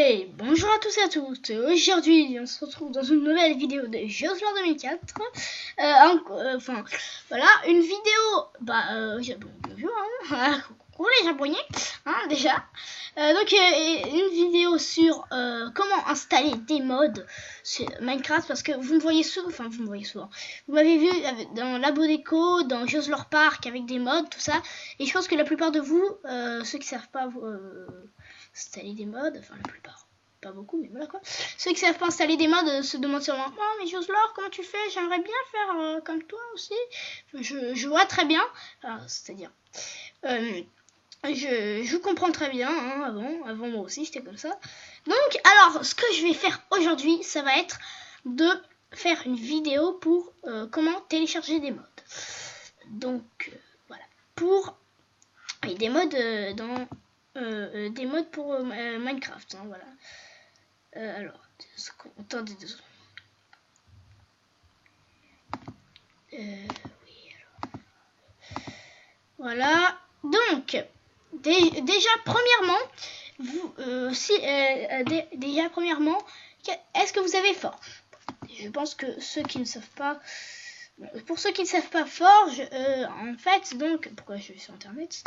Et bonjour à tous et à toutes. Aujourd'hui, on se retrouve dans une nouvelle vidéo de Joslar 2004. Enfin, voilà, une vidéo. Bonjour, coucou les japonais, déjà. Une vidéo sur comment installer des mods sur Minecraft, parce que vous me voyez souvent. Vous m'avez vu dans Labo Déco, dans Joslar Park avec des mods, tout ça. Et je pense que la plupart de vous, ceux qui savent pas installer des mods, enfin la plupart, pas beaucoup, mais voilà quoi. Ceux qui savent pas installer des mods se demandent sûrement, oh mais Joslar, comment tu fais? J'aimerais bien faire comme toi aussi. Je vois très bien, c'est-à-dire, je comprends très bien, avant moi aussi j'étais comme ça. Donc alors ce que je vais faire aujourd'hui, ça va être de faire une vidéo pour comment télécharger des mods. Donc voilà, pour des mods des mods pour Minecraft, voilà. Alors, attendez 2 secondes. Oui, alors. Voilà. Donc, déjà premièrement, est-ce que vous avez Forge? Je pense que ceux qui ne savent pas, pour ceux qui ne savent pas Forge, en fait, donc, pourquoi je suis sur internet?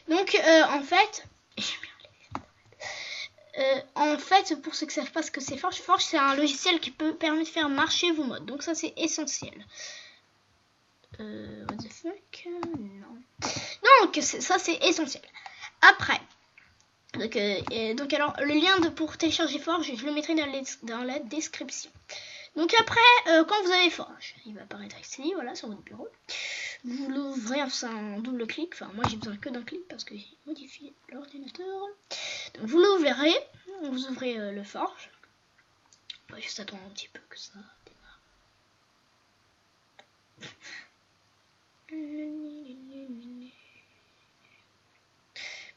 Donc, en fait, pour ceux qui ne savent pas ce que c'est Forge, c'est un logiciel qui permet de faire marcher vos mods. Donc ça, c'est essentiel. What the fuck? Non. Donc, ça, c'est essentiel. Après, donc alors, le lien pour télécharger Forge, je le mettrai dans la description. Donc après, quand vous avez Forge, il va apparaître ici, voilà, sur votre bureau. Vous l'ouvrez en double clic. Enfin, moi, j'ai besoin que d'un clic parce que j'ai modifié l'ordinateur. Donc, vous l'ouvrirez. Vous ouvrez le Forge. On va juste attendre un petit peu que ça démarre.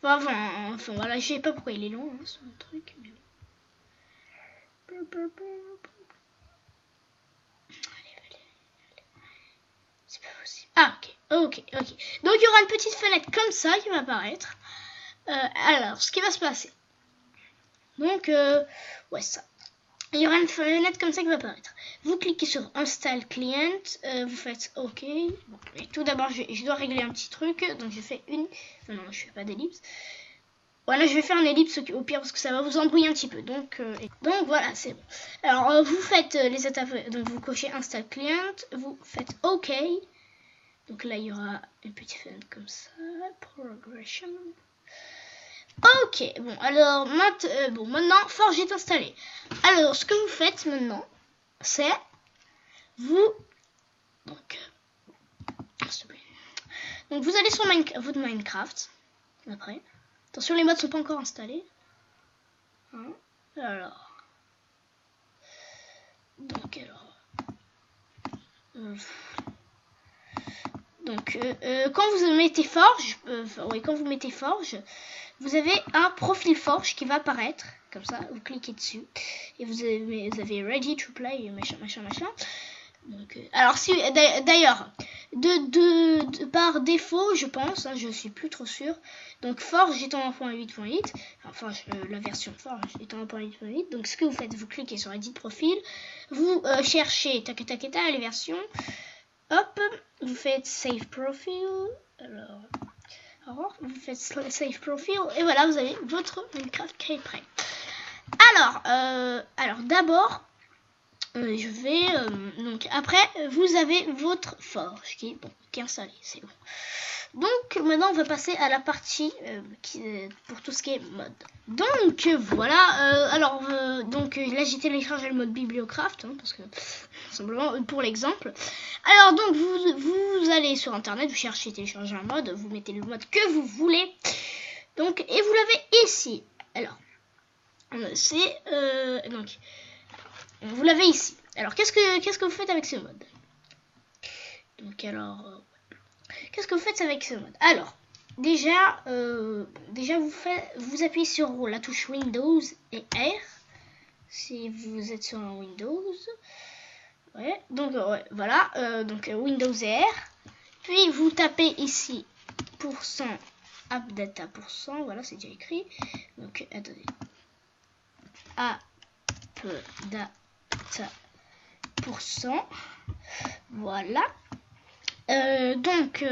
Enfin voilà, je sais pas pourquoi il est long, ce truc. Mais bon. Allez. C'est pas possible. Ah, ok. Donc, il y aura une petite fenêtre comme ça qui va apparaître. Alors, ce qui va se passer. Donc, ouais, ça. Il y aura une fenêtre comme ça qui va apparaître. Vous cliquez sur Install Client, vous faites OK. Bon, et tout d'abord, je dois régler un petit truc. Donc, je fais une... Non, je fais pas d'ellipse. Voilà, je vais faire une ellipse au pire parce que ça va vous embrouiller un petit peu. Donc voilà, c'est bon. Alors, vous faites les étapes. Donc, vous cochez Install Client, vous faites OK. Donc là, il y aura une petite fenêtre comme ça. Progression. Ok, bon, alors maintenant, Forge est installé. Alors, ce que vous faites maintenant, c'est donc vous allez sur votre Minecraft. Après, attention, les mods sont pas encore installés. Alors, quand vous mettez Forge, vous avez un profil Forge qui va apparaître comme ça. Vous cliquez dessus et vous avez Ready to Play, machin. Donc, alors d'ailleurs, par défaut, je pense, je suis plus trop sûr. Donc Forge étant en 1.8.8, enfin la version Forge étant en 1.8.8. Donc ce que vous faites, vous cliquez sur Edit Profil, vous cherchez les versions. Hop, vous faites Save Profile. Alors, vous faites Save Profile et voilà, vous avez votre Minecraft qui est prêt. Alors d'abord, je vais donc après, vous avez votre Forge qui est installé, c'est bon. Donc maintenant, on va passer à la partie pour tout ce qui est mode. Donc voilà, là j'ai téléchargé le mode Bibliocraft parce que simplement pour l'exemple. Alors donc vous allez sur internet, vous cherchez télécharger un mode, vous mettez le mode que vous voulez. Donc et vous l'avez ici. Alors vous l'avez ici. Alors qu'est-ce que vous faites avec ce mode? Donc alors qu'est-ce que vous faites avec ce mode? Alors déjà vous appuyez sur la touche Windows et R si vous êtes sur un Windows. Ouais, donc voilà, Windows et R. Puis vous tapez ici %appdata %, voilà, c'est déjà écrit. Donc attendez. appdata%. Voilà. Donc,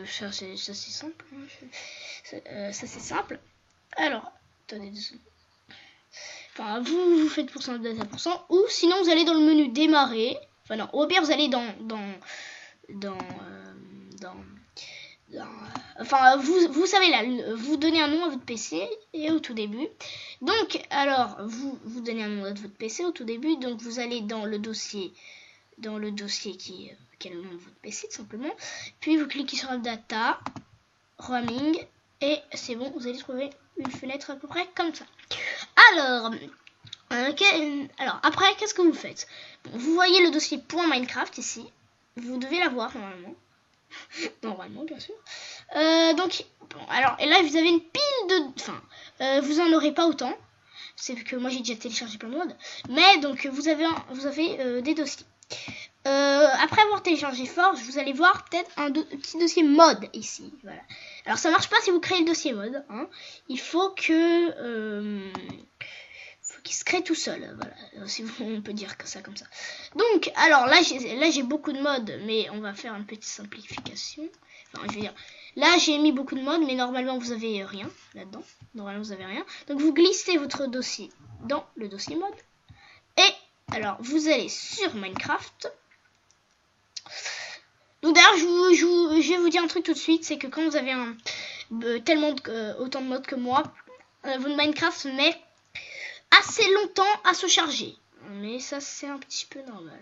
ça c'est simple. Ça c'est simple. Alors, attendez 2 secondes. Enfin, vous faites %data%, ou sinon vous allez dans le menu démarrer. Enfin non, au pire vous allez enfin vous savez là, vous donnez un nom à votre PC et au tout début. Donc alors vous donnez un nom à votre PC au tout début. Donc vous allez dans le dossier qui est le nom de votre PC tout simplement. Puis vous cliquez sur Data, Roaming, et c'est bon, vous allez trouver une fenêtre à peu près comme ça. Alors après, qu'est-ce que vous faites? Vous voyez le dossier .minecraft ici. Vous devez l'avoir normalement. Normalement, bien sûr. Donc, bon, alors, et là, vous avez une pile de... Enfin, vous en aurez pas autant. C'est que moi, j'ai déjà téléchargé plein de modes. Mais, donc, vous avez des dossiers. Après avoir téléchargé Forge, vous allez voir peut-être un petit dossier mode ici. Voilà. Alors, ça marche pas si vous créez le dossier mode. Hein. Il faut que... qui se crée tout seul, voilà, si on peut dire que ça comme ça. Donc, alors là j'ai beaucoup de modes, mais on va faire une petite simplification. Enfin, je veux dire, là j'ai mis beaucoup de modes, mais normalement vous avez rien là-dedans. Normalement vous avez rien. Donc vous glissez votre dossier dans le dossier mode. Et alors vous allez sur Minecraft. Donc d'ailleurs je vais vous dire un truc tout de suite, c'est que quand vous avez autant de modes que moi, votre Minecraft met assez longtemps à se charger, mais ça c'est un petit peu normal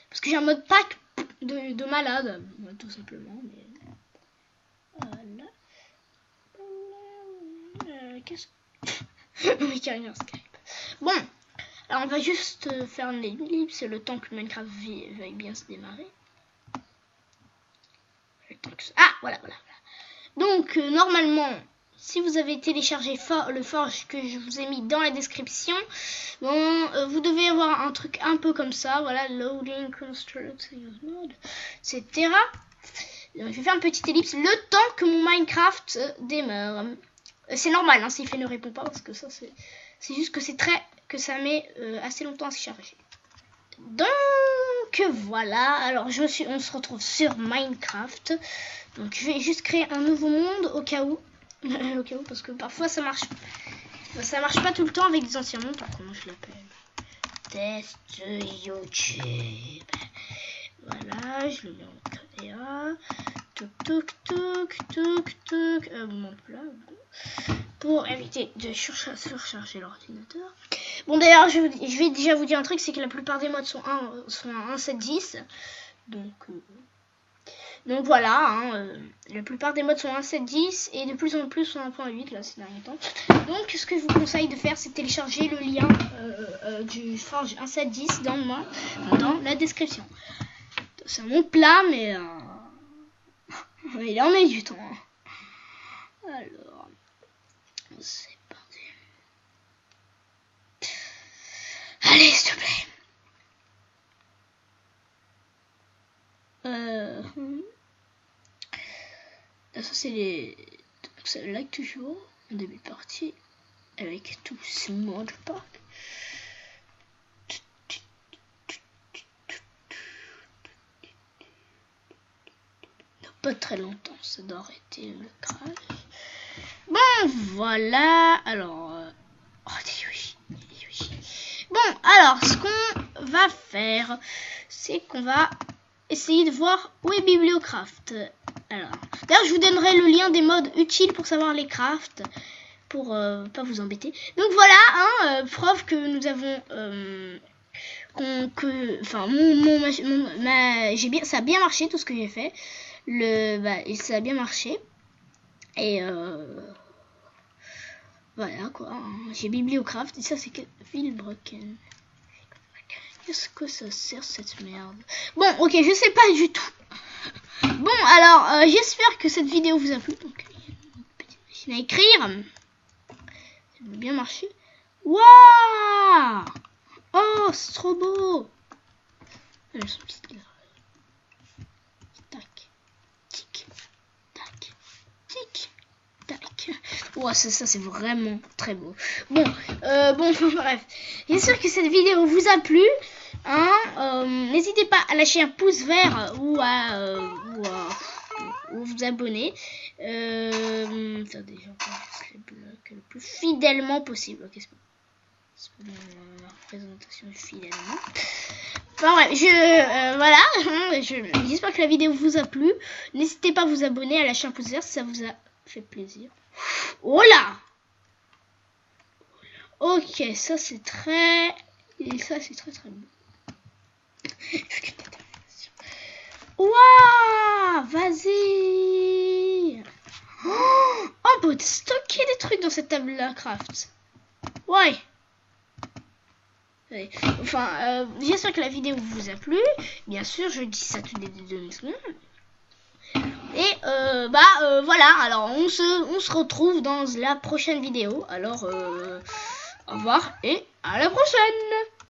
parce que j'ai un mode pack de malade, tout simplement. Mais voilà. Qu'est-ce que carrément Skype. Bon, alors on va juste faire une ellipse le temps que Minecraft veuille bien se démarrer. Voilà. Donc normalement, si vous avez téléchargé le Forge que je vous ai mis dans la description, bon, vous devez avoir un truc un peu comme ça, voilà, loading, construct, mode, etc. Donc, je vais faire une petite ellipse le temps que mon Minecraft démarre. C'est normal, hein, s'il ne répond pas, parce que ça c'est juste que ça met assez longtemps à se charger. Donc voilà, alors on se retrouve sur Minecraft. Donc je vais juste créer un nouveau monde au cas où. Parce que parfois ça marche pas tout le temps avec des anciens mondes. Comment je l'appelle? Test YouTube. Voilà, je le mets en créa. Mon plat. Pour éviter de surcharger l'ordinateur. Bon d'ailleurs je vais déjà vous dire un truc, c'est que la plupart des modes sont 1.7.10. Donc voilà, hein, la plupart des modes sont 1.7.10 et de plus en plus sont 1.8 là ces derniers temps. Donc ce que je vous conseille de faire, c'est télécharger le lien du Forge 1.7.10 dans la description. C'est un bon plat, mais il en met du temps. Hein. Alors, c'est parti. Allez, s'il te plaît. Ça c'est like toujours en début de partie avec tout ce mode pack. Pas très longtemps, ça doit arrêter le crash. Bon voilà, alors bon alors ce qu'on va faire, c'est qu'on va essayer de voir où est Bibliocraft. Alors, d'ailleurs, je vous donnerai le lien des modes utiles pour savoir les crafts, pour pas vous embêter. Donc voilà, hein, preuve que nous avons, ça a bien marché tout ce que j'ai fait. Ça a bien marché. Et voilà quoi. Hein. J'ai Bibliocraft et ça c'est que Villebroken. Qu'est-ce que ça sert cette merde? Bon, ok, je sais pas du tout. Bon, alors, j'espère que cette vidéo vous a plu. Donc, il y a une petite machine à écrire. Ça va bien marcher. Waouh! Oh, c'est trop beau! Tac. Tic. Tac. Tic. Tac. Ouais, ça c'est vraiment très beau. Bon, bref. J'espère que cette vidéo vous a plu. Hein, n'hésitez pas à lâcher un pouce vert ou à vous abonner. Attendez, j'enregistre les blocs le plus fidèlement possible. Ok, c'est pas la représentation fidèlement. Enfin bref, voilà. J'espère que la vidéo vous a plu. N'hésitez pas à vous abonner, à lâcher un pouce vert si ça vous a fait plaisir. Oh là! Ok, ça c'est très beau. Waouh! Vas-y! Oh, on peut stocker des trucs dans cette table de craft. Ouais. Enfin, j'espère que la vidéo vous a plu. Bien sûr, je dis ça toutes les 2 secondes. Et voilà, alors on se retrouve dans la prochaine vidéo. Alors au revoir et à la prochaine.